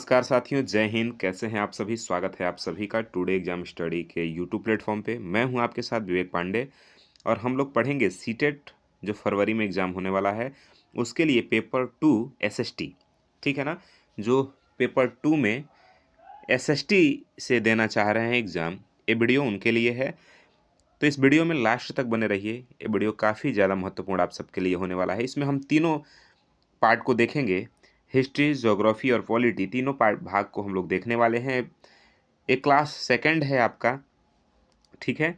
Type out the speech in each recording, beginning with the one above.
नमस्कार साथियों, जय हिंद। कैसे हैं आप सभी? स्वागत है आप सभी का टुडे एग्जाम स्टडी के यूट्यूब प्लेटफॉर्म पे। मैं हूं आपके साथ विवेक पांडे और हम लोग पढ़ेंगे सीटेट जो फरवरी में एग्ज़ाम होने वाला है, उसके लिए पेपर 2 एसएसटी। ठीक है ना? जो पेपर 2 में एसएसटी से देना चाह रहे हैं एग्ज़ाम, ये वीडियो उनके लिए है। तो इस वीडियो में लास्ट तक बने रहिए। ये वीडियो काफ़ी ज़्यादा महत्वपूर्ण आप सबके लिए होने वाला है। इसमें हम तीनों पार्ट को देखेंगे। हिस्ट्री, ज्योग्राफी और पॉलिटी तीनों पार्ट भाग को हम लोग देखने वाले हैं। ये क्लास सेकंड है आपका, ठीक है?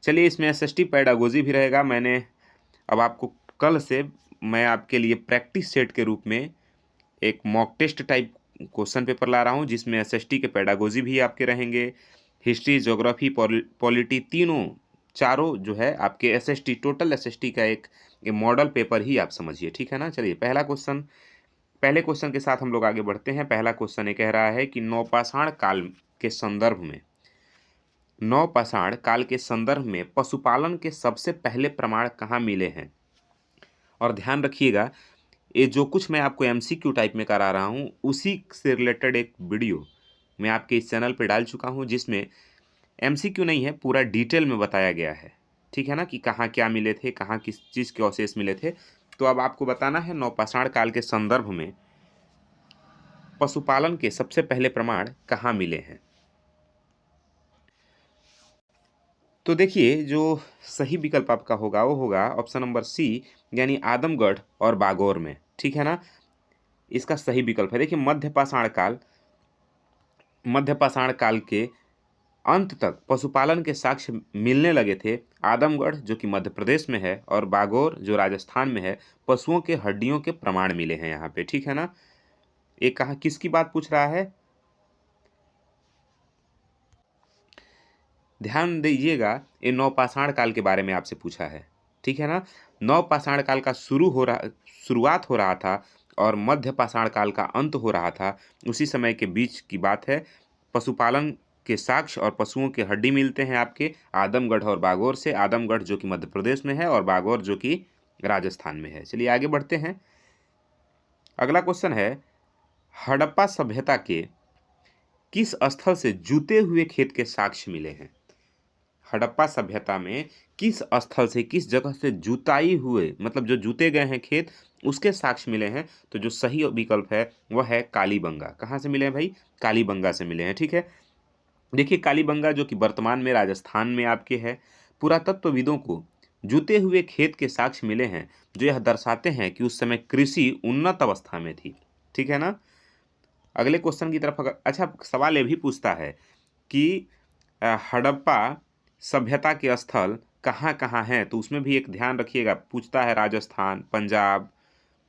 चलिए, इसमें एसएसटी पेडागोजी भी रहेगा। मैंने अब आपको कल से मैं आपके लिए प्रैक्टिस सेट के रूप में एक mock test type question paper ला रहा हूँ, जिसमें एसएसटी के पेडागोजी भी आपके रहेंगे। हिस्ट्री, ज्योग्राफी, पॉलिटी तीनों चारों जो है आपके एसएसटी, टोटल एसएसटी का एक ये मॉडल पेपर ही आप समझिए, ठीक है ना? चलिए, पहले क्वेश्चन के साथ हम लोग आगे बढ़ते हैं। पहला क्वेश्चन ये कह रहा है कि नवपाषाण काल के संदर्भ में पशुपालन के सबसे पहले प्रमाण कहाँ मिले हैं? और ध्यान रखिएगा, ये जो कुछ मैं आपको एमसीक्यू टाइप में करा रहा हूँ, उसी से रिलेटेड एक वीडियो मैं आपके इस चैनल पे डाल चुका हूँ, जिसमें एमसीक्यू नहीं है, पूरा डिटेल में बताया गया है। ठीक है ना? कि कहाँ क्या मिले थे, कहाँ किस चीज़ के अवशेष मिले थे। तो अब आपको बताना है नवपाषाण काल के संदर्भ में पशुपालन के सबसे पहले प्रमाण कहाँ मिले हैं। तो देखिए, जो सही विकल्प आपका होगा वो होगा ऑप्शन नंबर सी, यानी आदमगढ़ और बागौर में। ठीक है ना? इसका सही विकल्प है। देखिए, मध्यपाषाण काल के अंत तक पशुपालन के साक्ष्य मिलने लगे थे। आदमगढ़ जो कि मध्य प्रदेश में है और बागौर जो राजस्थान में है, पशुओं के हड्डियों के प्रमाण मिले हैं यहाँ पे। ठीक है ना? एक कहा किसकी बात पूछ रहा है? ध्यान दीजिएगा, ये नवपाषाण काल के बारे में आपसे पूछा है। ठीक है ना? नवपाषाण काल का शुरुआत हो रहा था और मध्यपाषाण काल का अंत हो रहा था। उसी समय के बीच की बात है। पशुपालन के साक्ष्य और पशुओं के हड्डी मिलते हैं आपके आदमगढ़ और बागौर से। आदमगढ़ जो कि मध्य प्रदेश में है और बागौर जो कि राजस्थान में है। चलिए आगे बढ़ते हैं। अगला क्वेश्चन है, हड़प्पा सभ्यता के किस स्थल से जूते हुए खेत के साक्ष्य मिले हैं? हड़प्पा सभ्यता में किस स्थल से, किस जगह से जुताई हुए, मतलब जो जूते गए हैं खेत, उसके साक्ष्य मिले हैं? तो जो सही विकल्प है वह है कालीबंगा। कहाँ से मिले हैं भाई? कालीबंगा से मिले हैं। ठीक है। देखिए, कालीबंगा जो कि वर्तमान में राजस्थान में आपके है। पुरातत्वविदों को जूते हुए खेत के साक्ष्य मिले हैं, जो यह दर्शाते हैं कि उस समय कृषि उन्नत अवस्था में थी। ठीक है ना? अगले क्वेश्चन की तरफ अच्छा, सवाल ये भी पूछता है कि हड़प्पा सभ्यता के स्थल कहाँ कहाँ हैं? तो उसमें भी एक ध्यान रखिएगा, पूछता है राजस्थान, पंजाब,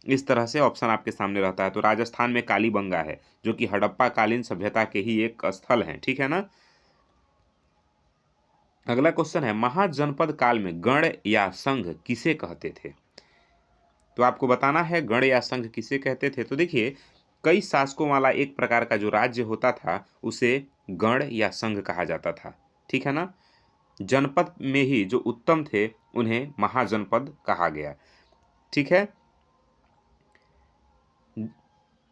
इस तरह से ऑप्शन आपके सामने रहता है। तो राजस्थान में कालीबंगा है, जो कि हड़प्पा कालीन सभ्यता के ही एक स्थल है। ठीक है ना? अगला क्वेश्चन है, महाजनपद काल में गण या संघ किसे कहते थे? तो आपको बताना है गण या संघ किसे कहते थे। तो देखिए, कई शासकों वाला एक प्रकार का जो राज्य होता था, उसे गण या संघ कहा जाता था। ठीक है ना? जनपद में ही जो उत्तम थे, उन्हें महाजनपद कहा गया। ठीक है।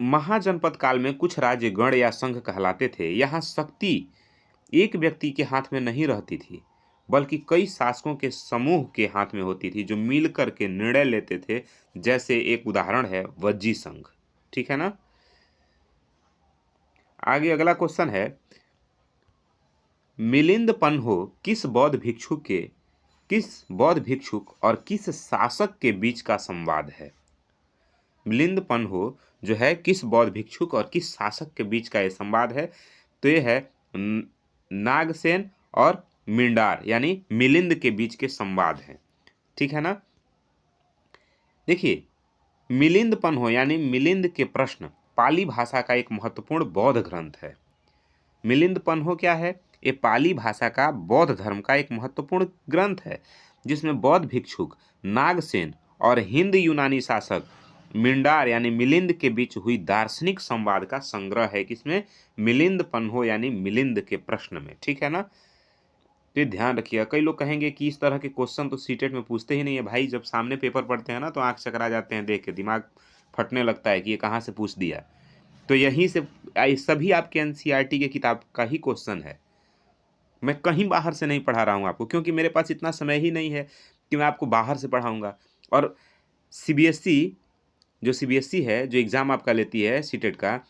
महाजनपद काल में कुछ राज्य गण या संघ कहलाते थे। यहाँ शक्ति एक व्यक्ति के हाथ में नहीं रहती थी, बल्कि कई शासकों के समूह के हाथ में होती थी, जो मिलकर के निर्णय लेते थे। जैसे एक उदाहरण है वज्जी संघ। ठीक है ना? आगे अगला क्वेश्चन है, मिलिंद पन्हो किस बौद्ध भिक्षुक और किस शासक के बीच का संवाद है? मिलिंद पन्हो जो है, किस बौद्ध भिक्षुक और किस शासक के बीच का ये संवाद है? तो ये है नागसेन और मिंडार, यानी मिलिंद के बीच के संवाद है। ठीक है ना? देखिए, मिलिंद पन्हो यानी मिलिंद के प्रश्न पाली भाषा का एक महत्वपूर्ण बौद्ध ग्रंथ है। मिलिंद पन्हो क्या है? ये पाली भाषा का बौद्ध धर्म का एक महत्वपूर्ण ग्रंथ है, जिसमें बौद्ध भिक्षुक नागसेन और हिंद यूनानी शासक मिंडार यानी मिलिंद के बीच हुई दार्शनिक संवाद का संग्रह है। किसमें? मिलिंद पन्हो यानी मिलिंद के प्रश्न में। ठीक है ना? तो ये ध्यान रखिएगा। कई लोग कहेंगे कि इस तरह के क्वेश्चन तो सीटेट में पूछते ही नहीं है भाई। जब सामने पेपर पढ़ते हैं ना, तो आंख चकरा जाते हैं, देख के दिमाग फटने लगता है कि ये कहाँ से पूछ दिया। तो यहीं से सभी आपके एनसीईआरटी के किताब का ही क्वेश्चन है। मैं कहीं बाहर से नहीं पढ़ा रहा हूँ आपको, क्योंकि मेरे पास इतना समय ही नहीं है कि मैं आपको बाहर से पढ़ाऊँगा। और सीबीएसई, जो सीबीएसई है, जो एग्ज़ाम आपका लेती है सीटेट का,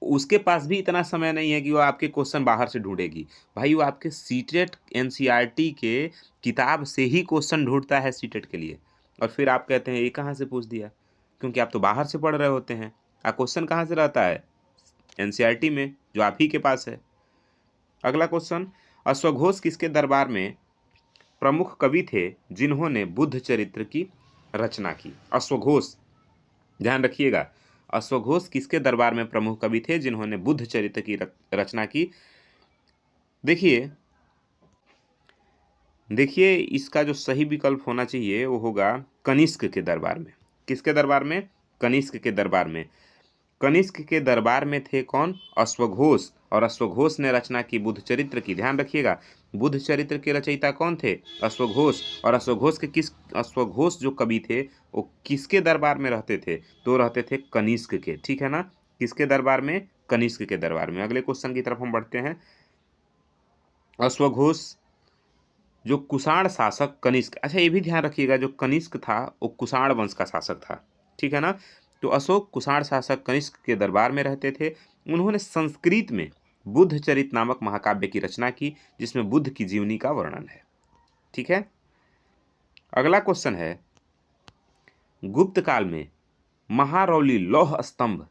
उसके पास भी इतना समय नहीं है कि वो आपके क्वेश्चन बाहर से ढूँढेगी। भाई वो आपके सीटेट एनसीईआरटी के किताब से ही क्वेश्चन ढूँढता है सीटेट के लिए, और फिर आप कहते हैं ये कहाँ से पूछ दिया? क्योंकि आप तो बाहर से पढ़ रहे होते हैं। क्वेश्चन कहाँ से रहता है? एनसीईआरटी में, जो आप ही के पास है। अगला क्वेश्चन, अश्वघोष किसके दरबार में प्रमुख कवि थे जिन्होंने बुद्ध चरित्र की रचना की? अश्वघोष, ध्यान रखिएगा, अश्वघोष किसके दरबार में प्रमुख कवि थे जिन्होंने बुद्ध चरित्र की रचना की? देखिए देखिए, इसका जो सही विकल्प होना चाहिए वो होगा कनिष्क के दरबार में। किसके दरबार में? कनिष्क के दरबार में। कनिष्क के दरबार में थे कौन? अश्वघोष। और अश्वघोष ने रचना की बुद्ध चरित्र की। ध्यान रखिएगा, बुद्ध चरित्र के रचयिता कौन थे? अश्वघोष। और अश्वघोष जो कवि थे वो किसके दरबार में रहते थे? तो रहते थे कनिष्क के। ठीक है ना? किसके दरबार में? कनिष्क के दरबार में। अगले क्वेश्चन की तरफ हम बढ़ते हैं। अश्वघोष जो कुषाण शासक कनिष्क, अच्छा ये भी ध्यान रखिएगा, जो कनिष्क था वो कुषाण वंश का शासक था। ठीक है ना? तो अशोक कुषाण शासक कनिष्क के दरबार में रहते थे। उन्होंने संस्कृत में बुद्ध चरित नामक महाकाव्य की रचना की, जिसमें बुद्ध की जीवनी का वर्णन है। ठीक है? अगला क्वेश्चन है, गुप्त काल में महारौली लौह स्तंभ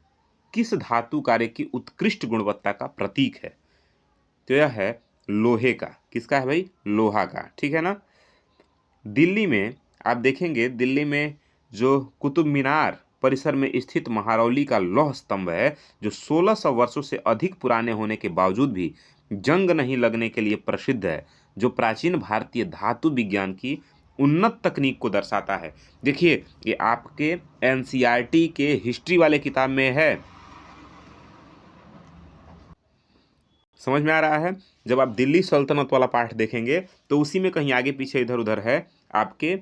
किस धातु कार्य की उत्कृष्ट गुणवत्ता का प्रतीक है? तो यह है लोहे का। किसका है भाई? लोहा का। ठीक है ना? दिल्ली में आप देखेंगे, दिल्ली में जो कुतुब मीनार परिसर में स्थित महारौली का लौह स्तंभ है, जो 1600 वर्षों से अधिक पुराने होने के बावजूद भी जंग नहीं लगने के लिए प्रसिद्ध है, जो प्राचीन भारतीय धातु विज्ञान की उन्नत तकनीक को दर्शाता है। देखिए, ये आपके एनसीईआरटी के हिस्ट्री वाले किताब में है। समझ में आ रहा है? जब आप दिल्ली सल्तनत वाला पाठ देखेंगे तो उसी में कहीं आगे पीछे इधर उधर है आपके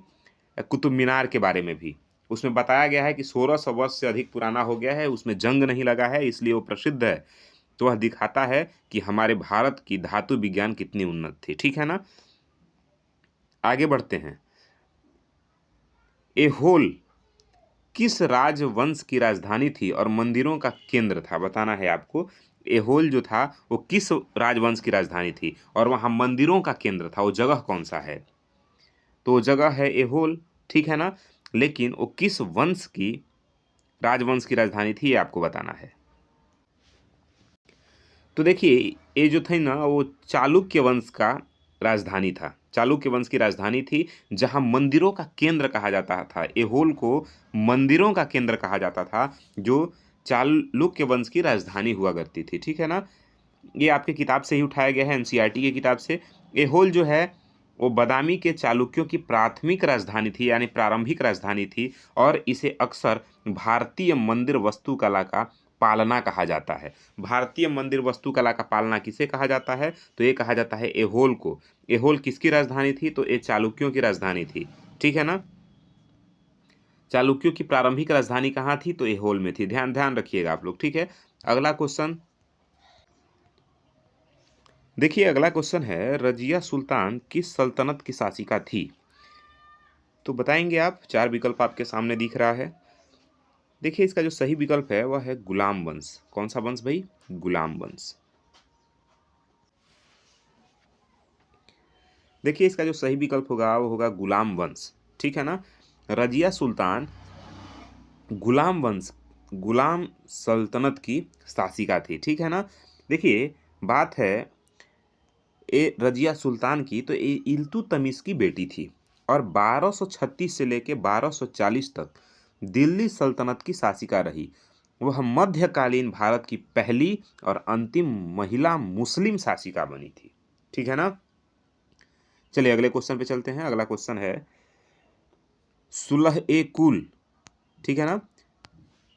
कुतुब मीनार के बारे में भी। उसमें बताया गया है कि 1600 वर्ष से अधिक पुराना हो गया है, उसमें जंग नहीं लगा है, इसलिए वो प्रसिद्ध है। तो वह दिखाता है कि हमारे भारत की धातु विज्ञान कितनी उन्नत थी। ठीक है ना? आगे बढ़ते हैं। एहोल किस राजवंश की राजधानी थी और मंदिरों का केंद्र था? बताना है आपको। एहोल जो था वो किस राजवंश की राजधानी थी और वहां मंदिरों का केंद्र था? वो जगह कौन सा है? तो वो जगह है एहोल। ठीक है ना? लेकिन वो किस वंश की, राजवंश की राजधानी थी, ये आपको बताना है। तो देखिए, ये जो थी ना, वो चालुक्य वंश का राजधानी था। चालुक्य वंश की राजधानी थी, जहां मंदिरों का केंद्र कहा जाता था। एहोल को मंदिरों का केंद्र कहा जाता था, जो चालुक्य वंश की राजधानी हुआ करती थी। ठीक है ना? ये आपके किताब से ही उठाया गया है, एनसीईआरटी की किताब से। एहोल जो है वो बादामी के चालुक्यों की प्राथमिक राजधानी थी, यानी प्रारंभिक राजधानी थी, और इसे अक्सर भारतीय मंदिर वास्तुकला का पालना कहा जाता है। भारतीय मंदिर वास्तुकला का पालना किसे कहा जाता है? तो ये कहा जाता है एहोल को। एहोल किसकी राजधानी थी? तो ये चालुक्यों की राजधानी थी। ठीक है ना? चालुक्यों की प्रारंभिक राजधानी कहाँ थी? तो एहोल में थी। ध्यान ध्यान रखिएगा आप लोग। ठीक है? अगला क्वेश्चन देखिए, अगला क्वेश्चन है, रजिया सुल्तान किस सल्तनत की शासिका थी? तो बताएंगे आप। 4 विकल्प आपके सामने दिख रहा है। देखिए, इसका जो सही विकल्प है वह है गुलाम वंश। कौन सा वंश भाई? गुलाम वंश। देखिए, इसका जो सही विकल्प होगा वो होगा गुलाम वंश। ठीक है ना? रजिया सुल्तान गुलाम वंश, गुलाम सल्तनत की शासिका थी। ठीक है ना? देखिए, बात है ये रजिया सुल्तान की, तो ये इल्तुतमिश की बेटी थी और 1236 से लेकर 1240 तक दिल्ली सल्तनत की शासिका रही। वह मध्यकालीन भारत की पहली और अंतिम महिला मुस्लिम शासिका बनी थी। ठीक है ना? चलिए अगले क्वेश्चन पे चलते हैं। अगला क्वेश्चन है, सुलह ए कुल। ठीक है ना?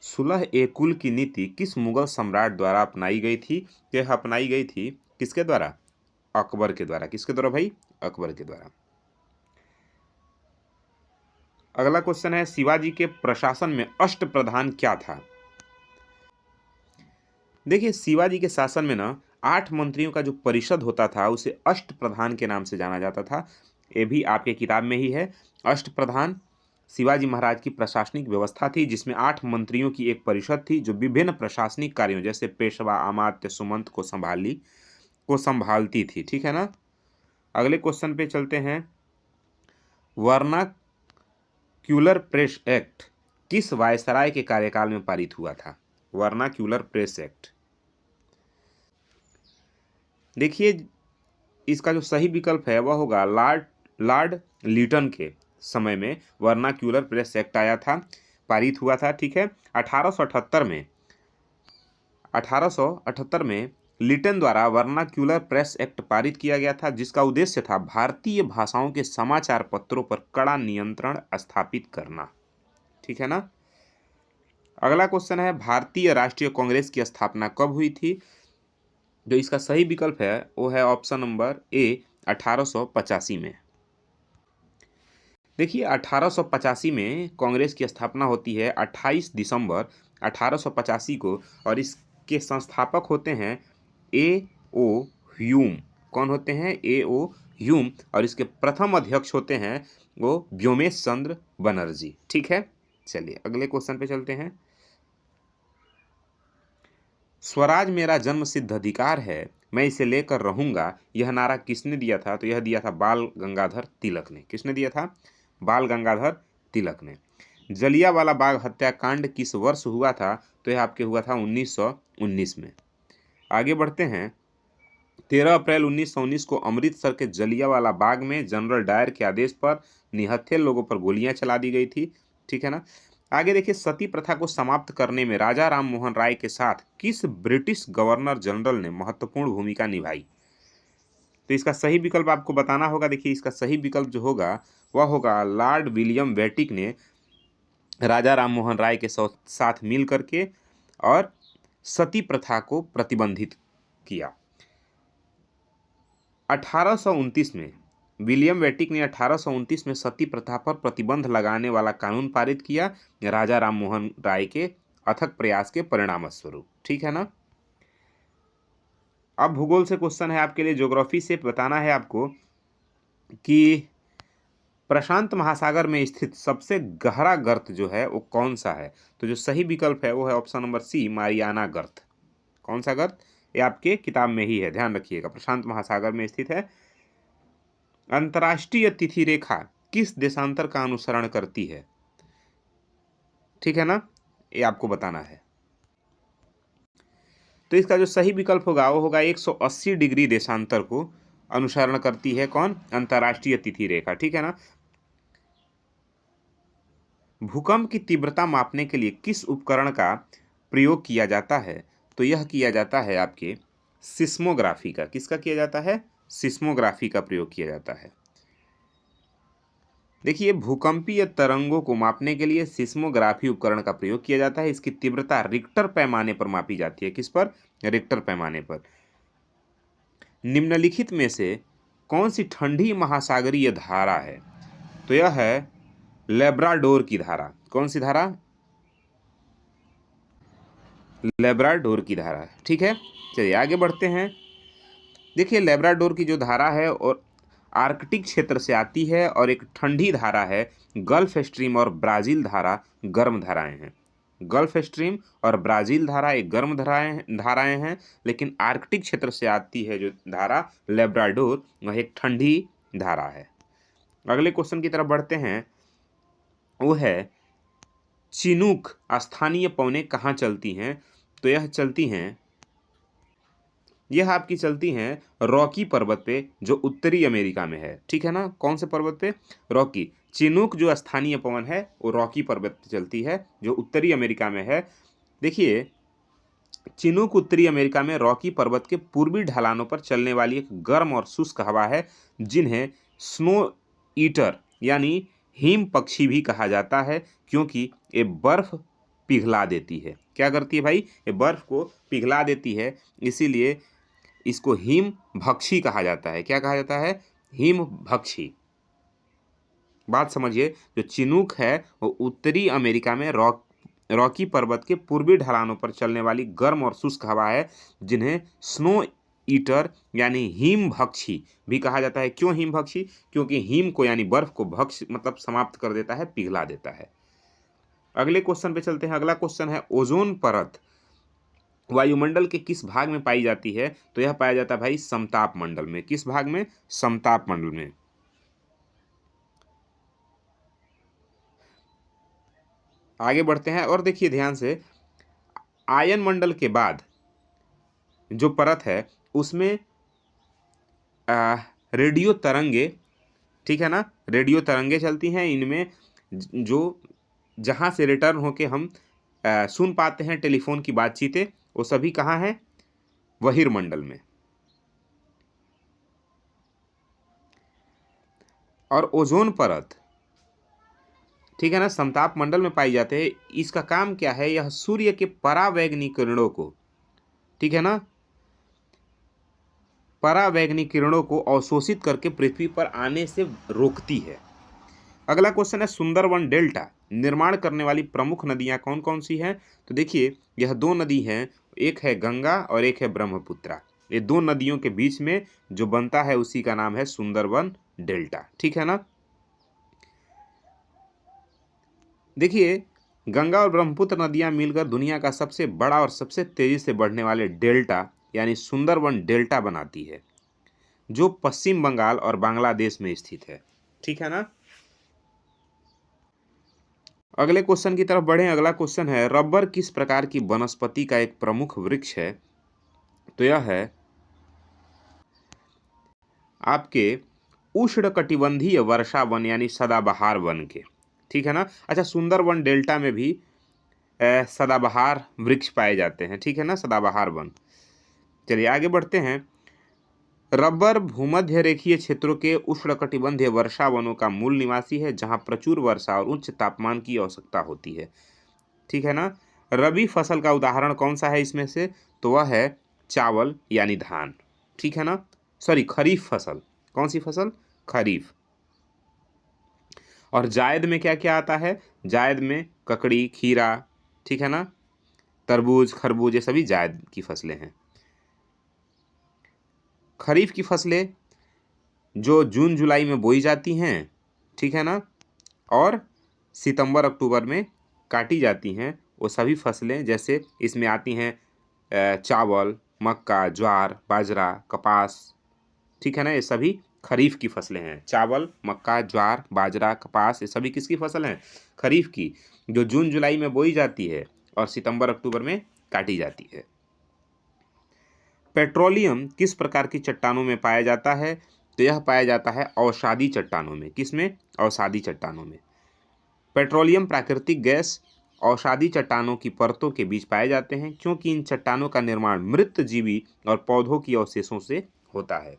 सुलह ए कुल की नीति किस मुगल सम्राट द्वारा अपनाई गई थी? यह अपनाई गई थी किसके द्वारा? अकबर के द्वारा। किसके द्वारा भाई? अकबर के द्वारा। अगला क्वेश्चन है, शिवाजी के प्रशासन में अष्ट प्रधान क्या था? देखिए शिवाजी के शासन में ना 8 मंत्रियों का जो परिषद होता था उसे अष्टप्रधान के नाम से जाना जाता था। ये भी आपके किताब में ही है। अष्टप्रधान शिवाजी महाराज की प्रशासनिक व्यवस्था थी जिसमें 8 मंत्रियों की एक परिषद थी जो विभिन्न प्रशासनिक कार्यों जैसे पेशवा, अमात्य, सुमंत को संभालती थी। ठीक है ना? अगले क्वेश्चन पे चलते हैं। वर्नाक्यूलर प्रेस एक्ट किस वायसराय के कार्यकाल में पारित हुआ था? Vernacular press act. देखिए इसका जो सही विकल्प है वह होगा लॉर्ड लॉर्ड लिटन के समय में वर्नाक्यूलर प्रेस एक्ट आया था, पारित हुआ था। ठीक है। 1878 में लिटन द्वारा वर्नाक्यूलर प्रेस एक्ट पारित किया गया था जिसका उद्देश्य था भारतीय भाषाओं के समाचार पत्रों पर कड़ा नियंत्रण स्थापित करना। ठीक है ना? अगला क्वेश्चन है भारतीय राष्ट्रीय कांग्रेस की स्थापना कब हुई थी? जो इसका सही विकल्प है वो है ऑप्शन नंबर ए 1885 में। देखिए 1885 में कांग्रेस की स्थापना होती है 28 दिसंबर 1885 को और इसके संस्थापक होते हैं ए ओ ह्यूम। कौन होते हैं? ए ओ ह्यूम। और इसके प्रथम अध्यक्ष होते हैं वो व्योमेश चंद्र बनर्जी। ठीक है। चलिए अगले क्वेश्चन पे चलते हैं। स्वराज मेरा जन्मसिद्ध अधिकार है, मैं इसे लेकर रहूंगा, यह नारा किसने दिया था? तो यह दिया था बाल गंगाधर तिलक ने। किसने दिया था? बाल गंगाधर तिलक ने। जलियांवाला बाग हत्याकांड किस वर्ष हुआ था? तो यह आपके हुआ था 1919 में। आगे बढ़ते हैं। 13 अप्रैल 1919 को अमृतसर के जलियांवाला बाग में जनरल डायर के आदेश पर निहत्थे लोगों पर गोलियां चला दी गई थी। ठीक है ना? आगे देखिए सती प्रथा को समाप्त करने में राजा राम मोहन राय के साथ किस ब्रिटिश गवर्नर जनरल ने महत्वपूर्ण भूमिका निभाई? तो इसका सही विकल्प आपको बताना होगा। देखिए इसका सही विकल्प जो होगा वह होगा लॉर्ड विलियम बेटिक ने राजा राम मोहन राय के साथ मिल करके और सती प्रथा को प्रतिबंधित किया। 1829 में विलियम बेटिक ने 1829 में सती प्रथा पर प्रतिबंध लगाने वाला कानून पारित किया राजा राम मोहन राय के अथक प्रयास के परिणाम स्वरूप। ठीक है ना? अब भूगोल से क्वेश्चन है आपके लिए। ज्योग्राफी से बताना है आपको कि प्रशांत महासागर में स्थित सबसे गहरा गर्त जो है वो कौन सा है? तो जो सही विकल्प है वो है ऑप्शन नंबर सी मारियाना गर्त। कौन सा गर्त? ये आपके किताब में ही है, ध्यान रखिएगा। प्रशांत महासागर में स्थित है। अंतर्राष्ट्रीय तिथि रेखा किस देशांतर का अनुसरण करती है? ठीक है ना? ये आपको बताना है। तो इसका जो सही विकल्प होगा वो होगा 180 डिग्री देशांतर को अनुसरण करती है। कौन? अंतर्राष्ट्रीय तिथि रेखा। ठीक है ना? भूकंप की तीव्रता मापने के लिए किस उपकरण का प्रयोग किया जाता है? तो यह किया जाता है आपके सिस्मोग्राफी का। किसका किया जाता है? सिस्मोग्राफी का प्रयोग किया जाता है। देखिए भूकंपीय तरंगों को मापने के लिए सिस्मोग्राफी उपकरण का प्रयोग किया जाता है। इसकी तीव्रता रिक्टर पैमाने पर मापी जाती है। किस पर? रिक्टर पैमाने पर। निम्नलिखित में से कौन सी ठंडी महासागरीय धारा है? तो यह है लेब्राडोर की धारा। कौन सी धारा? लेब्राडोर की धारा। ठीक है। चलिए आगे बढ़ते हैं। देखिए लेब्राडोर की जो धारा है और आर्कटिक क्षेत्र से आती है और एक ठंडी धारा है। गल्फ स्ट्रीम और ब्राजील धारा गर्म धाराएं हैं। गल्फ स्ट्रीम और ब्राजील धारा एक गर्म धाराएं हैं, लेकिन आर्कटिक क्षेत्र से आती है जो धारा लेब्राडोर वह एक ठंडी धारा है। अगले क्वेश्चन की तरफ बढ़ते हैं। वो है चिनूक स्थानीय पवनें कहाँ चलती हैं? तो यह आपकी चलती हैं रॉकी पर्वत पे जो उत्तरी अमेरिका में है। ठीक है ना? कौन से पर्वत पे? रॉकी। चिनूक जो स्थानीय पवन है वो रॉकी पर्वत पे चलती है जो उत्तरी अमेरिका में है। देखिए चिनूक उत्तरी अमेरिका में रॉकी पर्वत के पूर्वी ढलानों पर चलने वाली एक गर्म और शुष्क हवा है जिन्हें स्नो ईटर यानी हिम पक्षी भी कहा जाता है क्योंकि ये बर्फ पिघला देती है। क्या करती है भाई? ये बर्फ को पिघला देती है, इसीलिए इसको हिम भक्षी कहा जाता है। क्या कहा जाता है? हिम भक्षी। बात समझिए। जो चिनूक है वो उत्तरी अमेरिका में रॉकी पर्वत के पूर्वी ढलानों पर चलने वाली गर्म और शुष्क हवा है, जिन्हें स्नो ईटर यानी हिमभक्षी भी कहा जाता है। क्यों हिमभक्षी? क्योंकि हिम को यानी बर्फ को भक्ष मतलब समाप्त कर देता है, पिघला देता है। अगले क्वेश्चन पे चलते हैं। अगला क्वेश्चन है, ओजोन परत वायुमंडल के किस भाग में पाई जाती है? तो यह पाया जाता है भाई समताप मंडल में। किस भाग में? समताप मंडल में। आगे बढ़ते हैं और देखिए ध्यान से, आयन मंडल के बाद जो परत है उसमें रेडियो तरंगे, ठीक है ना, रेडियो तरंगे चलती हैं। इनमें जो जहां से रिटर्न होके हम सुन पाते हैं टेलीफोन की बातचीतें, वो सभी कहाँ हैं? बहिर्मंडल में। और ओजोन परत, ठीक है ना, समताप मंडल में पाई जाते हैं। इसका काम क्या है? यह सूर्य के परावैंगनी किरणों को, ठीक है ना, परावैंगनी किरणों को अवशोषित करके पृथ्वी पर आने से रोकती है। अगला क्वेश्चन है, सुंदरवन डेल्टा निर्माण करने वाली प्रमुख नदियां कौन कौन सी हैं? तो देखिए यह दो नदी हैं, एक है गंगा और एक है ब्रह्मपुत्रा। ये दो नदियों के बीच में जो बनता है उसी का नाम है सुंदरवन डेल्टा, ठीक है ना। देखिए गंगा और ब्रह्मपुत्र नदियां मिलकर दुनिया का सबसे बड़ा और सबसे तेजी से बढ़ने वाले डेल्टा यानी सुंदरवन डेल्टा बनाती है, जो पश्चिम बंगाल और बांग्लादेश में स्थित है, ठीक है ना। अगले क्वेश्चन की तरफ बढ़े। अगला क्वेश्चन है, रबर किस प्रकार की वनस्पति का एक प्रमुख वृक्ष है? तो यह है आपके उष्णकटिबंधीय वर्षा वन यानी सदाबहार वन के, ठीक है ना। अच्छा, सुंदरवन डेल्टा में भी सदाबहार वृक्ष पाए जाते हैं, ठीक है ना, सदाबहार वन। चलिए आगे बढ़ते हैं। रबर भूमध्य रेखीय क्षेत्रों के उष्णकटिबंधीय वर्षा वनों का मूल निवासी है, जहां प्रचुर वर्षा और उच्च तापमान की आवश्यकता होती है, ठीक है ना। रबी फसल का उदाहरण कौन सा है इसमें से? तो वह है चावल यानी धान, ठीक है ना। सॉरी, खरीफ फसल। कौन सी फसल? खरीफ। और जायद में क्या क्या आता है? जायद में ककड़ी, खीरा, ठीक है ना, तरबूज, खरबूज, ये सभी जायद की फसलें हैं। खरीफ की फसलें जो जून जुलाई में बोई जाती हैं, ठीक है ना, और सितंबर अक्टूबर में काटी जाती हैं, वो सभी फसलें जैसे इसमें आती हैं चावल, मक्का, ज्वार, बाजरा, कपास, ठीक है ना, ये सभी खरीफ की फसलें हैं। चावल, मक्का, ज्वार, बाजरा, कपास, ये सभी किसकी फसल हैं? खरीफ की, जो जून जुलाई में बोई जाती है और सितंबर अक्टूबर में काटी जाती है। पेट्रोलियम किस प्रकार की चट्टानों में पाया जाता है? तो यह पाया जाता है अवसादी चट्टानों में। किसमें? अवसादी चट्टानों में। पेट्रोलियम प्राकृतिक गैस अवसादी चट्टानों की परतों के बीच पाए जाते हैं, क्योंकि इन चट्टानों का निर्माण मृत जीवी और पौधों की अवशेषों से होता है।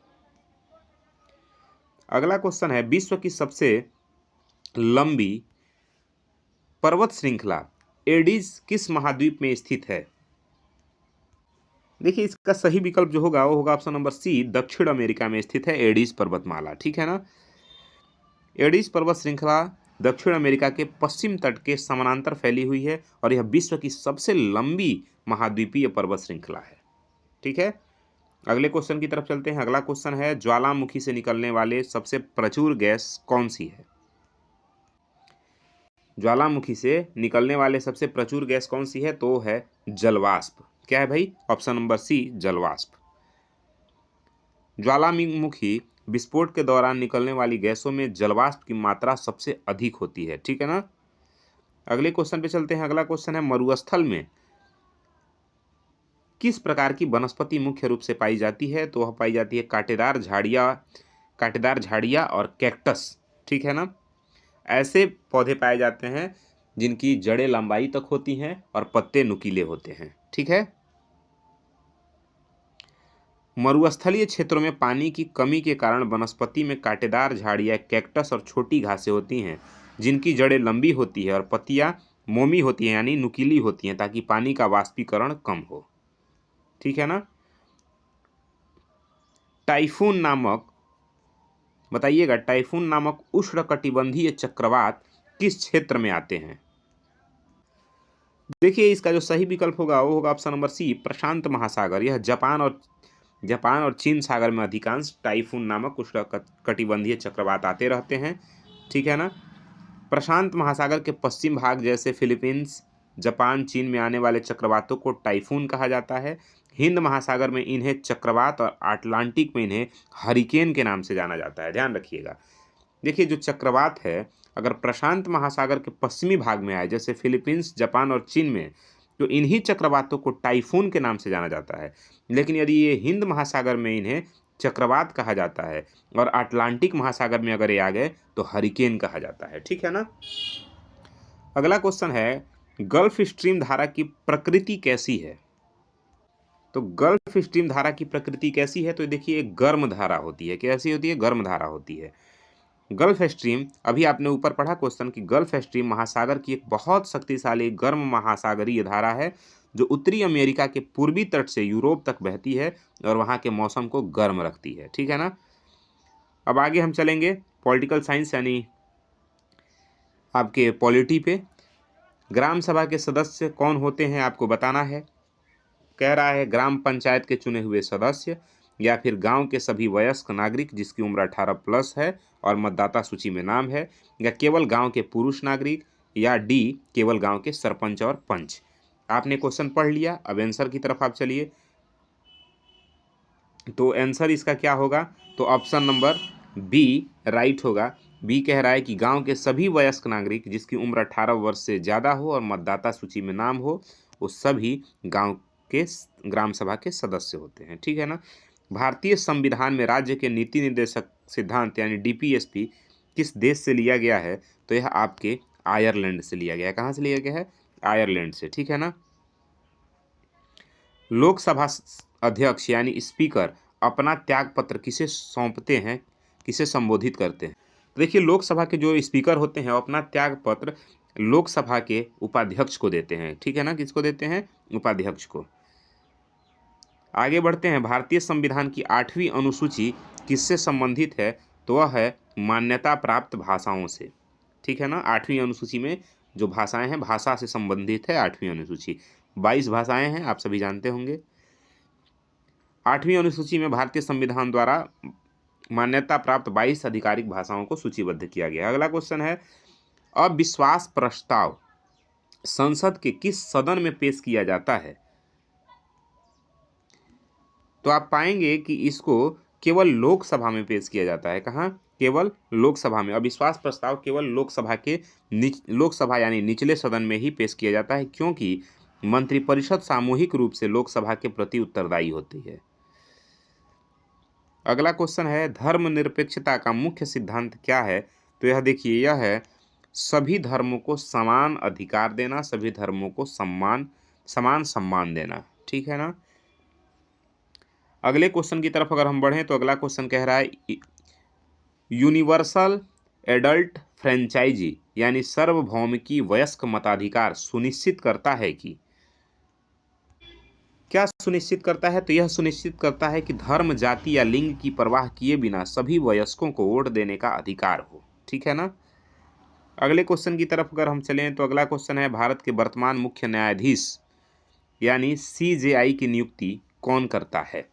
अगला क्वेश्चन है, विश्व की सबसे लंबी पर्वत श्रृंखला एडीज किस महाद्वीप में स्थित है? देखिए इसका सही विकल्प जो होगा वो होगा ऑप्शन नंबर सी, दक्षिण अमेरिका में स्थित है एडीज पर्वतमाला, ठीक है ना। एडीज पर्वत श्रृंखला दक्षिण अमेरिका के पश्चिम तट के समानांतर फैली हुई है और यह विश्व की सबसे लंबी महाद्वीपीय पर्वत श्रृंखला है, ठीक है। अगले क्वेश्चन की तरफ चलते हैं। अगला क्वेश्चन है, ज्वालामुखी से निकलने वाले सबसे प्रचुर गैस कौन सी है? ज्वालामुखी से निकलने वाले सबसे प्रचुर गैस कौन सी है? तो है जलवाष्प। क्या है भाई? ऑप्शन नंबर सी, जलवाष्प। ज्वालामुखी विस्फोट के दौरान निकलने वाली गैसों में जलवाष्प की मात्रा सबसे अधिक होती है, ठीक है ना। अगले क्वेश्चन पे चलते हैं। अगला क्वेश्चन है, मरुस्थल में किस प्रकार की वनस्पति मुख्य रूप से पाई जाती है? तो वह पाई जाती है कांटेदार झाड़ियाँ और कैक्टस, ठीक है ना। ऐसे पौधे पाए जाते हैं जिनकी जड़ें लंबाई तक होती हैं और पत्ते नुकीले होते हैं, ठीक है। मरुस्थलीय क्षेत्रों में पानी की कमी के कारण वनस्पति में कांटेदार झाड़ियाँ, कैक्टस और छोटी घासें होती हैं, जिनकी जड़ें लंबी होती है और पत्तियां मोमी होती हैं यानी नुकीली होती हैं, ताकि पानी का वाष्पीकरण कम हो, ठीक है ना। टाइफून नामक, बताइएगा, टाइफून नामक उष्णकटिबंधीय चक्रवात किस क्षेत्र में आते हैं? देखिए इसका जो सही विकल्प होगा वो होगा ऑप्शन नंबर सी, प्रशांत महासागर। यह जापान और चीन सागर में अधिकांश टाइफून नामक उष्णकटिबंधीय चक्रवात आते रहते हैं, ठीक है ना। प्रशांत महासागर के पश्चिम भाग जैसे फिलीपींस, जापान, चीन में आने वाले चक्रवातों को टाइफून कहा जाता है। हिंद महासागर में इन्हें चक्रवात और अटलांटिक में इन्हें हरिकेन के नाम से जाना जाता है, ध्यान रखिएगा। देखिए जो चक्रवात है अगर प्रशांत महासागर के पश्चिमी भाग में आए जैसे फिलीपींस, जापान और चीन में, तो इन्हीं चक्रवातों को टाइफून के नाम से जाना जाता है। लेकिन यदि ये हिंद महासागर में इन्हें चक्रवात कहा जाता है और अटलांटिक महासागर में अगर ये आ गए तो हरिकेन कहा जाता है, ठीक है ना। अगला क्वेश्चन है, गल्फ स्ट्रीम धारा की प्रकृति कैसी है? तो गल्फ स्ट्रीम धारा की प्रकृति कैसी है? तो देखिए एक गर्म धारा होती है। कैसी होती है? गर्म धारा होती है। गल्फ स्ट्रीम, अभी आपने ऊपर पढ़ा क्वेश्चन कि गल्फ स्ट्रीम महासागर की एक बहुत शक्तिशाली गर्म महासागरीय धारा है जो उत्तरी अमेरिका के पूर्वी तट से यूरोप तक बहती है और वहाँ के मौसम को गर्म रखती है, ठीक है ना। अब आगे हम चलेंगे पॉलिटिकल साइंस यानी आपके पॉलिटी पे। ग्राम सभा के सदस्य कौन होते हैं आपको बताना है। कह रहा है ग्राम पंचायत के चुने हुए सदस्य, या फिर गांव के सभी वयस्क नागरिक जिसकी उम्र 18 प्लस है और मतदाता सूची में नाम है, या केवल गांव के पुरुष नागरिक, या डी केवल गांव के सरपंच और पंच। आपने क्वेश्चन पढ़ लिया, अब आंसर की तरफ आप चलिए। तो आंसर इसका क्या होगा? तो ऑप्शन नंबर बी राइट होगा। बी कह रहा है कि गांव के सभी वयस्क नागरिक जिसकी उम्र 18 वर्ष से ज़्यादा हो और मतदाता सूची में नाम हो, वो सभी गांव के ग्राम सभा के सदस्य होते हैं, ठीक है ना। भारतीय संविधान में राज्य के नीति निर्देशक सिद्धांत यानी डीपीएसपी किस देश से लिया गया है? तो यह आपके आयरलैंड से लिया गया है। कहाँ से लिया गया है? आयरलैंड से, ठीक है ना। लोकसभा अध्यक्ष यानी स्पीकर अपना त्याग पत्र किसे सौंपते हैं, किसे संबोधित करते हैं? देखिए लोकसभा के जो स्पीकर होते हैं वो अपना त्याग पत्र लोकसभा के उपाध्यक्ष को देते हैं, ठीक है ना। किसको देते हैं? उपाध्यक्ष को। आगे बढ़ते हैं, भारतीय संविधान की 8वीं अनुसूची किससे संबंधित है? तो वह है मान्यता प्राप्त भाषाओं से, ठीक है ना। 8वीं अनुसूची में जो भाषाएं हैं भाषा से संबंधित है 8वीं अनुसूची। 22 भाषाएं हैं, आप सभी जानते होंगे। 8वीं अनुसूची में भारतीय संविधान द्वारा मान्यता प्राप्त 22 आधिकारिक भाषाओं को सूचीबद्ध किया गया। अगला क्वेश्चन है, अविश्वास प्रस्ताव संसद के किस सदन में पेश किया जाता है? तो आप पाएंगे कि इसको केवल लोकसभा में पेश किया जाता है। कहाँ? केवल लोकसभा में। अविश्वास प्रस्ताव केवल लोकसभा यानी निचले सदन में ही पेश किया जाता है, क्योंकि मंत्रिपरिषद सामूहिक रूप से लोकसभा के प्रति उत्तरदायी होती है। अगला क्वेश्चन है, धर्मनिरपेक्षता का मुख्य सिद्धांत क्या है? तो यह देखिए, यह है सभी धर्मों को समान अधिकार देना, सभी धर्मों को समान सम्मान देना, ठीक है ना। अगले क्वेश्चन की तरफ अगर हम बढ़ें तो अगला क्वेश्चन कह रहा है, यूनिवर्सल एडल्ट फ्रेंचाइजी यानी सार्वभौमिकी वयस्क मताधिकार सुनिश्चित करता है कि? क्या सुनिश्चित करता है? तो यह सुनिश्चित करता है कि धर्म, जाति या लिंग की परवाह किए बिना सभी वयस्कों को वोट देने का अधिकार हो, ठीक है ना। अगले क्वेश्चन की तरफ अगर हम चलें तो अगला क्वेश्चन है, भारत के वर्तमान मुख्य न्यायाधीश यानी सीजेआई की नियुक्ति कौन करता है?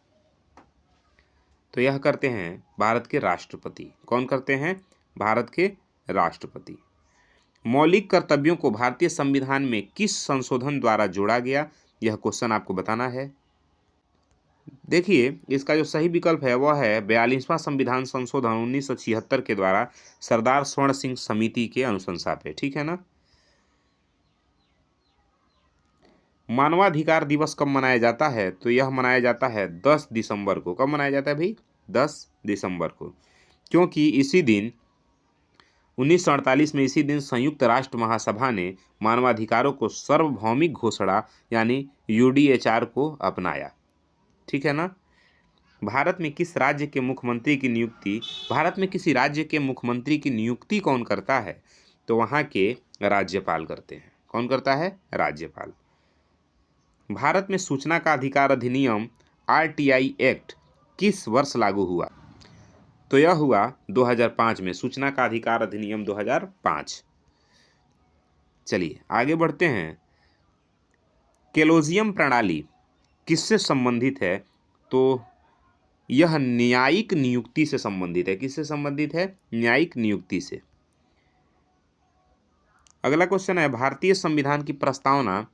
तो यह करते हैं भारत के राष्ट्रपति। कौन करते हैं? भारत के राष्ट्रपति। मौलिक कर्तव्यों को भारतीय संविधान में किस संशोधन द्वारा जोड़ा गया? यह क्वेश्चन आपको बताना है। देखिए इसका जो सही विकल्प है वह है 42वां संविधान संशोधन 1976 के द्वारा सरदार स्वर्ण सिंह समिति के अनुशंसा पे, ठीक है ना। मानवाधिकार दिवस कब मनाया जाता है? तो यह मनाया जाता है 10 दिसंबर को। कब मनाया जाता है भाई? 10 दिसंबर को, क्योंकि इसी दिन 1948 में इसी दिन संयुक्त राष्ट्र महासभा ने मानवाधिकारों को सार्वभौमिक घोषणा यानी यूडीएचआर को अपनाया, ठीक है ना। भारत में किसी राज्य के मुख्यमंत्री की नियुक्ति कौन करता है? तो वहाँ के राज्यपाल करते हैं। कौन करता है? राज्यपाल। भारत में सूचना का अधिकार अधिनियम आरटीआई एक्ट किस वर्ष लागू हुआ? तो यह हुआ 2005 में, सूचना का अधिकार अधिनियम 2005। चलिए आगे बढ़ते हैं। केलोजियम प्रणाली किससे संबंधित है? तो यह न्यायिक नियुक्ति से संबंधित है। किससे संबंधित है? न्यायिक नियुक्ति से। अगला क्वेश्चन है, भारतीय संविधान की प्रस्तावना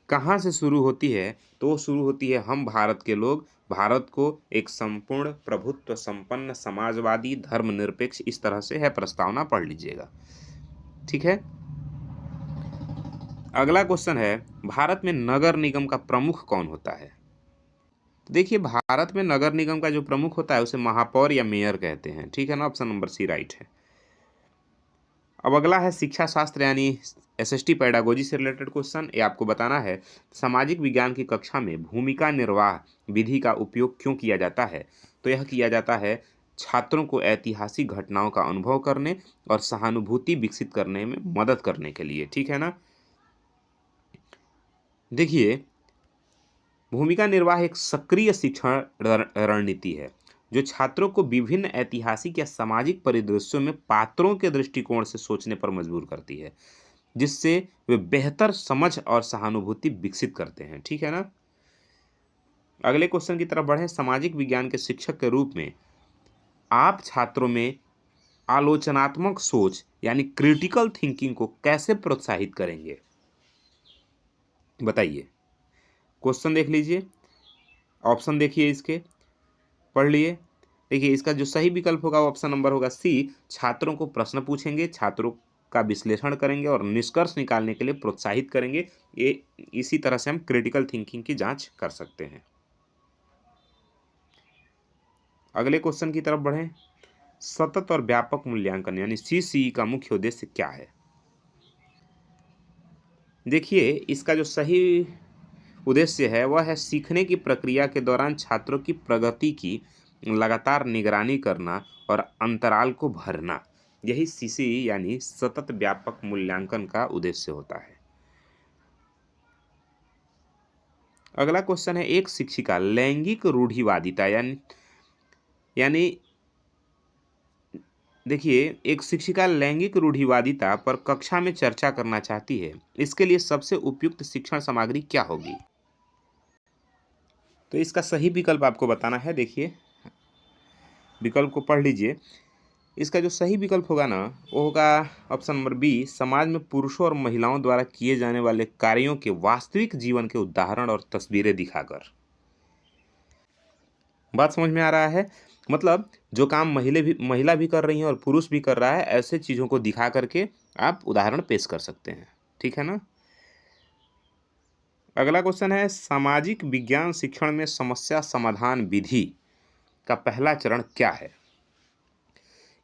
कहाँ से शुरू होती है? तो शुरू होती है हम भारत के लोग भारत को एक संपूर्ण प्रभुत्व संपन्न समाजवादी धर्मनिरपेक्ष, इस तरह से है प्रस्तावना, पढ़ लीजिएगा। ठीक है। अगला क्वेश्चन है, भारत में नगर निगम का प्रमुख कौन होता है? देखिए, भारत में नगर निगम का जो प्रमुख होता है उसे महापौर या मेयर कहते हैं। ठीक है ना, ऑप्शन नंबर सी राइट है। अब अगला है शिक्षा शास्त्र यानी एसएसटी पेडागोजी से रिलेटेड क्वेश्चन। ये आपको बताना है, सामाजिक विज्ञान की कक्षा में भूमिका निर्वाह विधि का उपयोग क्यों किया जाता है? तो यह किया जाता है छात्रों को ऐतिहासिक घटनाओं का अनुभव करने और सहानुभूति विकसित करने में मदद करने के लिए। ठीक है ना। देखिए, भूमिका निर्वाह एक सक्रिय शिक्षण रणनीति है जो छात्रों को विभिन्न ऐतिहासिक या सामाजिक परिदृश्यों में पात्रों के दृष्टिकोण से सोचने पर मजबूर करती है, जिससे वे बेहतर समझ और सहानुभूति विकसित करते हैं। ठीक है ना। अगले क्वेश्चन की तरफ बढ़ें। सामाजिक विज्ञान के शिक्षक के रूप में आप छात्रों में आलोचनात्मक सोच यानी क्रिटिकल थिंकिंग को कैसे प्रोत्साहित करेंगे? बताइए। क्वेश्चन देख लीजिए, ऑप्शन देखिए, इसके पढ़ लिए। देखिए, इसका जो सही विकल्प होगा वो ऑप्शन नंबर होगा सी, छात्रों को प्रश्न पूछेंगे, छात्रों का विश्लेषण करेंगे और निष्कर्ष निकालने के लिए प्रोत्साहित करेंगे। ये इसी तरह से हम क्रिटिकल थिंकिंग की जांच कर सकते हैं। अगले क्वेश्चन की तरफ बढ़ें। सतत और व्यापक मूल्यांकन यानी सीसीई का मुख्य उद्देश्य क्या है? देखिए, इसका जो सही उद्देश्य है वह है सीखने की प्रक्रिया के दौरान छात्रों की प्रगति की लगातार निगरानी करना और अंतराल को भरना। यही सीसीई यानी सतत व्यापक मूल्यांकन का उद्देश्य होता है। अगला क्वेश्चन है, एक शिक्षिका लैंगिक रूढ़िवादिता यानी देखिए, एक शिक्षिका लैंगिक रूढ़िवादिता पर कक्षा में चर्चा करना चाहती है। इसके लिए सबसे उपयुक्त शिक्षण सामग्री क्या होगी? तो इसका सही विकल्प आपको बताना है। देखिए, विकल्प को पढ़ लीजिए। इसका जो सही विकल्प होगा ना वो होगा ऑप्शन नंबर बी, समाज में पुरुषों और महिलाओं द्वारा किए जाने वाले कार्यों के वास्तविक जीवन के उदाहरण और तस्वीरें दिखाकर। बात समझ में आ रहा है? मतलब जो काम महिला भी कर रही हैं और पुरुष भी कर रहा है, ऐसे चीज़ों को दिखा करके आप उदाहरण पेश कर सकते हैं। ठीक है ना। अगला क्वेश्चन है, सामाजिक विज्ञान शिक्षण में समस्या समाधान विधि का पहला चरण क्या है?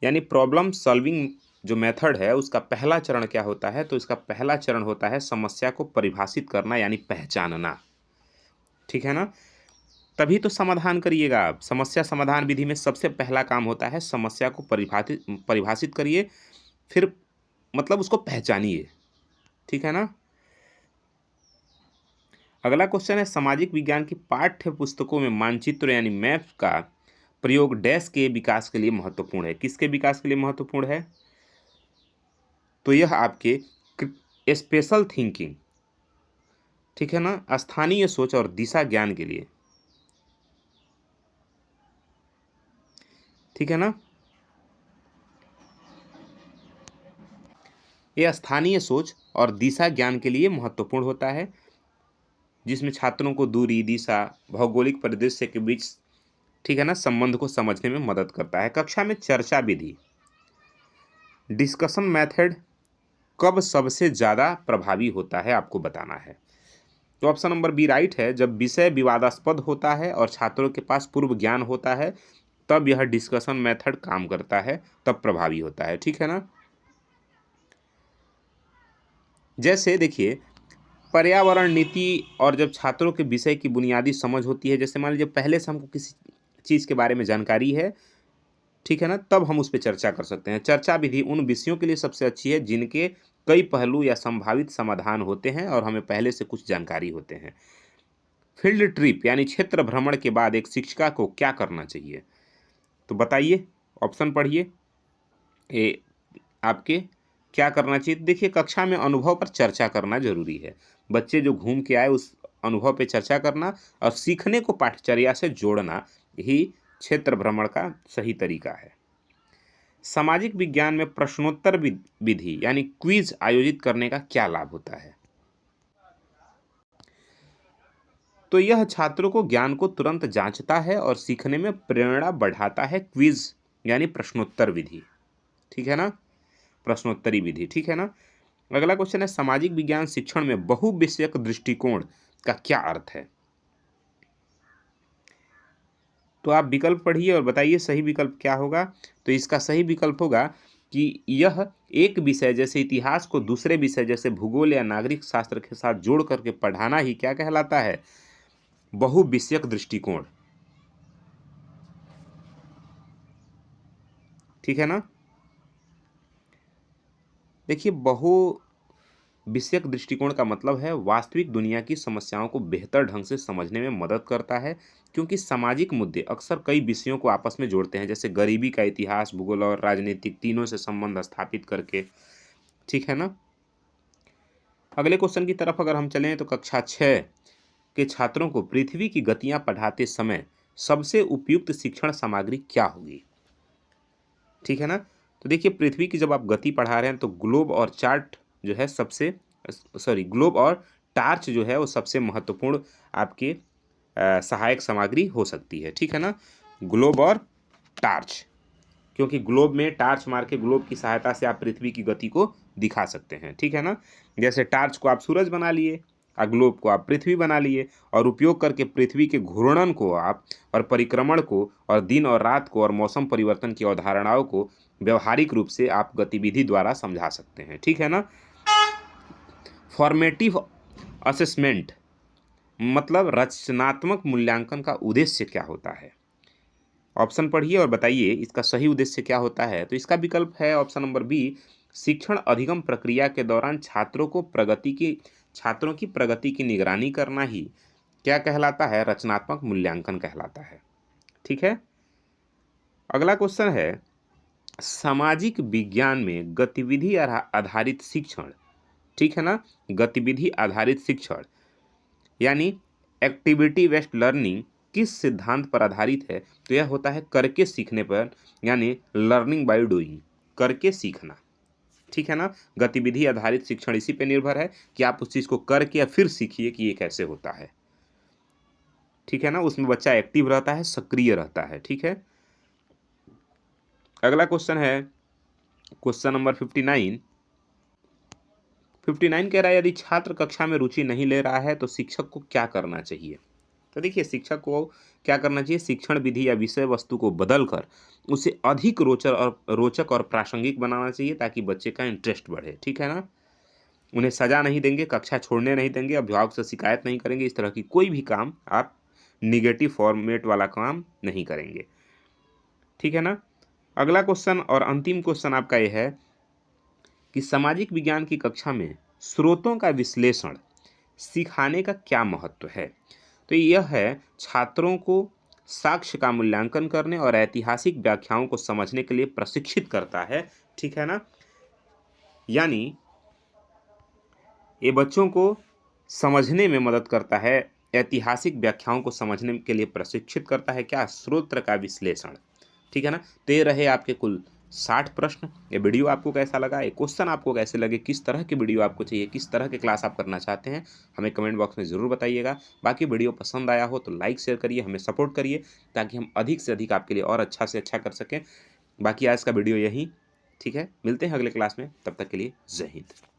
यानी प्रॉब्लम सॉल्विंग जो मेथड है उसका पहला चरण क्या होता है? तो इसका पहला चरण होता है समस्या को परिभाषित करना यानी पहचानना। ठीक है ना। तभी तो समाधान करिएगा आप। समस्या समाधान विधि में सबसे पहला काम होता है समस्या को परिभाषित करिए, फिर मतलब उसको पहचानिए। ठीक है ना। अगला क्वेश्चन है, सामाजिक विज्ञान की पाठ्य पुस्तकों में मानचित्र यानी मैप का प्रयोग डैश के विकास के लिए महत्वपूर्ण है। किसके विकास के लिए महत्वपूर्ण है? तो यह आपके स्पेशल थिंकिंग, ठीक है ना, स्थानीय सोच और दिशा ज्ञान के लिए। ठीक है ना। यह स्थानीय सोच और दिशा ज्ञान के लिए महत्वपूर्ण होता है, जिसमें छात्रों को दूरी, दिशा, भौगोलिक परिदृश्य के बीच, ठीक है ना, संबंध को समझने में मदद करता है। कक्षा में चर्चा विधि, डिस्कशन मेथड कब सबसे ज़्यादा प्रभावी होता है आपको बताना है। तो ऑप्शन नंबर बी राइट है, जब विषय विवादास्पद होता है और छात्रों के पास पूर्व ज्ञान होता है तब यह डिस्कशन मेथड काम करता है, तब प्रभावी होता है। ठीक है ना। जैसे देखिए, पर्यावरण नीति और जब छात्रों के विषय की बुनियादी समझ होती है, जैसे मान लीजिए पहले से हमको किसी चीज़ के बारे में जानकारी है, ठीक है ना, तब हम उस पर चर्चा कर सकते हैं। चर्चा विधि उन विषयों के लिए सबसे अच्छी है जिनके कई पहलू या संभावित समाधान होते हैं और हमें पहले से कुछ जानकारी होते हैं। फील्ड ट्रिप यानी क्षेत्र भ्रमण के बाद एक शिक्षिका को क्या करना चाहिए? तो बताइए, ऑप्शन पढ़िए। ए आपके क्या करना चाहिए? देखिए, कक्षा में अनुभव पर चर्चा करना जरूरी है। बच्चे जो घूम के आए उस अनुभव पे चर्चा करना और सीखने को पाठचर्या से जोड़ना ही क्षेत्र भ्रमण का सही तरीका है। सामाजिक विज्ञान में प्रश्नोत्तर विधि यानी क्विज आयोजित करने का क्या लाभ होता है? तो यह छात्रों को ज्ञान को तुरंत जांचता है और सीखने में प्रेरणा बढ़ाता है। क्विज यानी प्रश्नोत्तर विधि, ठीक है ना, प्रश्नोत्तरी विधि, ठीक है ना। अगला क्वेश्चन है, सामाजिक विज्ञान शिक्षण में बहुविषयक दृष्टिकोण का क्या अर्थ है? तो आप विकल्प पढ़िए और बताइए सही विकल्प क्या होगा। तो इसका सही विकल्प होगा कि यह एक विषय जैसे इतिहास को दूसरे विषय जैसे भूगोल या नागरिक शास्त्र के साथ जोड़ करके पढ़ाना ही क्या कहलाता है? बहुविषयक दृष्टिकोण, ठीक है ना। देखिए, बहुविषयक दृष्टिकोण का मतलब है वास्तविक दुनिया की समस्याओं को बेहतर ढंग से समझने में मदद करता है, क्योंकि सामाजिक मुद्दे अक्सर कई विषयों को आपस में जोड़ते हैं, जैसे गरीबी का इतिहास, भूगोल और राजनीतिक तीनों से संबंध स्थापित करके, ठीक है ना। अगले क्वेश्चन की तरफ अगर हम चलें तो कक्षा 6 के छात्रों को पृथ्वी की गतियां पढ़ाते समय सबसे उपयुक्त शिक्षण सामग्री क्या होगी? ठीक है ना। तो देखिए, पृथ्वी की जब आप गति पढ़ा रहे हैं तो ग्लोब और चार्ट जो है सबसे ग्लोब और टार्च जो है वो सबसे महत्वपूर्ण आपके सहायक सामग्री हो सकती है, ठीक है ना। ग्लोब और टार्च, क्योंकि ग्लोब में टार्च मार के ग्लोब की सहायता से आप पृथ्वी की गति को दिखा सकते हैं, ठीक है ना। जैसे टार्च को आप सूरज बना लिए और ग्लोब को आप पृथ्वी बना लिए, और उपयोग करके पृथ्वी के घूर्णन को आप और परिक्रमण को और दिन और रात को और मौसम परिवर्तन की अवधारणाओं को व्यवहारिक रूप से आप गतिविधि द्वारा समझा सकते हैं, ठीक है ना। फॉर्मेटिव असेसमेंट मतलब रचनात्मक मूल्यांकन का उद्देश्य क्या होता है? ऑप्शन पढ़िए और बताइए इसका सही उद्देश्य क्या होता है। तो इसका विकल्प है ऑप्शन नंबर बी, शिक्षण अधिगम प्रक्रिया के दौरान छात्रों की प्रगति की निगरानी करना ही क्या कहलाता है? रचनात्मक मूल्यांकन कहलाता है, ठीक है। अगला क्वेश्चन है, सामाजिक विज्ञान में गतिविधि आधारित शिक्षण, ठीक है ना, गतिविधि आधारित शिक्षण यानी एक्टिविटी बेस्ड लर्निंग किस सिद्धांत पर आधारित है? तो यह होता है करके सीखने पर, यानी लर्निंग बाय डूइंग, करके सीखना, ठीक है ना। गतिविधि आधारित शिक्षण इसी पे निर्भर है कि आप उस चीज को करके या फिर सीखिए कि ये कैसे होता है, ठीक है ना। उसमें बच्चा एक्टिव रहता है, सक्रिय रहता है, ठीक है। अगला क्वेश्चन है क्वेश्चन नंबर 59 कह रहा है, यदि छात्र कक्षा में रुचि नहीं ले रहा है तो शिक्षक को क्या करना चाहिए? तो देखिए, शिक्षक को क्या करना चाहिए? शिक्षण विधि या विषय वस्तु को बदलकर उसे अधिक रोचक और प्रासंगिक बनाना चाहिए, ताकि बच्चे का इंटरेस्ट बढ़े, ठीक है ना। उन्हें सजा नहीं देंगे, कक्षा छोड़ने नहीं देंगे, अभिभावक से शिकायत नहीं करेंगे, इस तरह की कोई भी काम आप निगेटिव फॉर्मेट वाला काम नहीं करेंगे, ठीक है ना। अगला क्वेश्चन और अंतिम क्वेश्चन आपका यह है कि सामाजिक विज्ञान की कक्षा में स्रोतों का विश्लेषण सिखाने का क्या महत्व है? तो यह है छात्रों को साक्ष्य का मूल्यांकन करने और ऐतिहासिक व्याख्याओं को समझने के लिए प्रशिक्षित करता है, ठीक है ना। यानी ये बच्चों को समझने में मदद करता है, ऐतिहासिक व्याख्याओं को समझने के लिए प्रशिक्षित करता है, क्या? स्रोत का विश्लेषण, ठीक है ना। तो ये रहे आपके कुल 60 प्रश्न। ये वीडियो आपको कैसा लगा, ये क्वेश्चन आपको कैसे लगे, किस तरह की वीडियो आपको चाहिए, किस तरह के क्लास आप करना चाहते हैं, हमें कमेंट बॉक्स में ज़रूर बताइएगा। बाकी वीडियो पसंद आया हो तो लाइक शेयर करिए, हमें सपोर्ट करिए, ताकि हम अधिक से अधिक आपके लिए और अच्छा से अच्छा कर सकें। बाकी आज का वीडियो यही, ठीक है। मिलते हैं अगले क्लास में, तब तक के लिए जय हिंद।